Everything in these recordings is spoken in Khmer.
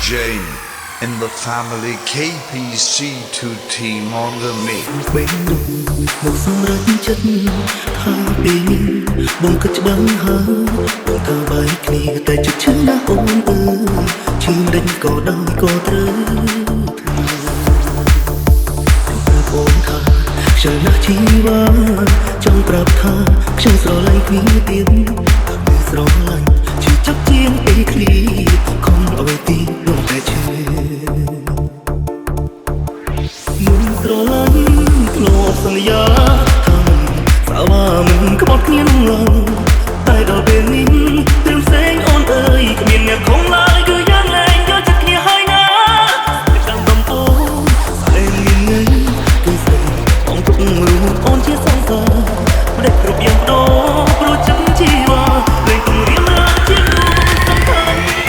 Jane in the family KPC 2 team on the mix ពេលនោះមកសម្រាប់ចិត្តថាពេលនេះបងគិតច្បាស់ហើយបងថាបែកគ្នាតែចិត្តឈឺណាស់អូនអើយឈឺដេញក៏ដោយក៏ត្រូវអូនថាខ្ជិលណាស់ជីវ៉ាចង់ប្រាប់ថាខ្ញុំស្រឡាញ់គ្នាទៀតតែស្រឡាញ់ជឿចាប់ជាងពេលគ្នាខំអ្វីទីនោះតែឈឺស្រឡាញ់ធ្លាប់សន្យាថាសាវ៉ាមិនក្បត់គ្នានោះឡើយតែដល់ពេលនេះព្រមផ្សេងអូនអើយគ្មានអ្នកខំឡើយគឺយ៉ាងលែងយកចិត្តគ្នាហើយណាតាមបំពោស្អែកមានងគឺស្អែកបងទុករូបអូនជាសង្សារផ្ដេចគ្រប់យ៉ាងដោព្រោះចិត្តជីវ៉ាលែងគំរាមរាជានោះសំខាន់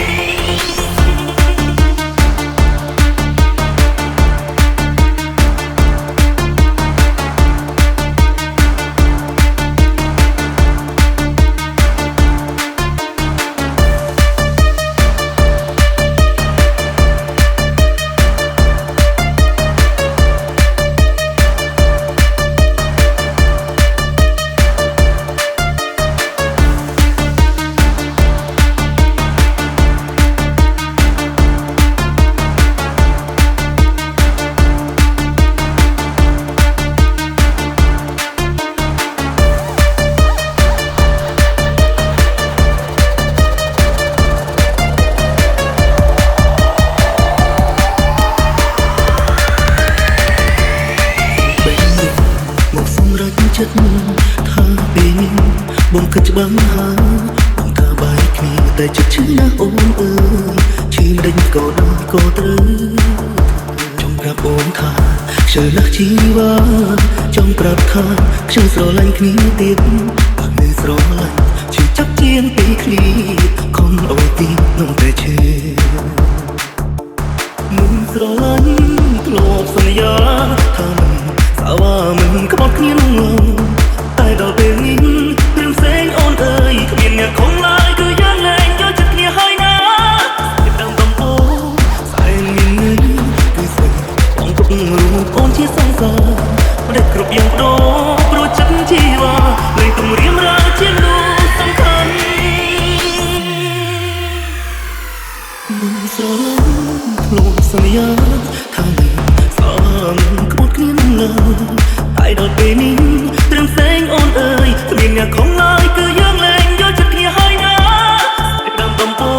ថាពេលនេះបងគិតច្បាស់ហើយបងថាបែកគ្នាតែចិត្តឈឺណាស់អូនអើយឈឺដេញក៏ដោយក៏ត្រូវចង់ប្រាប់អូនថាខ្ជិលណាស់ជីវ៉ាចង់ប្រាប់ថាខ្ញុំស្រឡាញ់គ្នាទៀតតែមិនស្រឡាញ់ឈឺចាប់ជាងពេលគ្នាខំអ្វីទីនោះតែឈឺមិនស្រឡាញ់ធ្លាប់សន្យាថាសាវ៉ាមិនក្បត់គ្នានោះឡើយតែដល់ពេលនេះព្រមផ្សេងអូនអើយគ្មានអ្នកខំឡើយគឺយ៉ាងលែងយកចិត្តគ្នាហើយណាតាមបំពោស្អែកមានងគឺស្អែកបងទុករូបអូនជាសង្សារផ្ដេចគ្រប់យ៉ាងដោព្រោះចិត្តជីវ៉ាលែងគំរាមរាជានោះសំខាន់មិនស្រឡាញ់ធ្លាប់សន្យាថាមិនស្អមក្បត់គ្នានឹងឡើយតែដល់ពេលនេះព្រមផ្សេងអូនអើយគ្មានអ្នកខំឡើយគឺយើងលែងយកចិត្តគ្នាហើយណាតាមបំពោ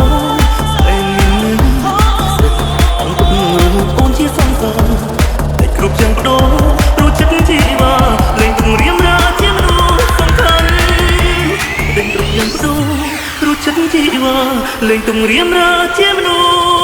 ស្អែកមានអូនទុករូបអូនជាសង្សារតែគ្រប់យ៉ាងបដូរព្រោះចិត្តជីវ៉ាលែងគំរាមរាជាមនុស្សសំខាន់តែគ្រប់យ៉ាងបដូរព្រោះចិត្តជីវ៉ាលែងគំរាមរាជាមនុស្ស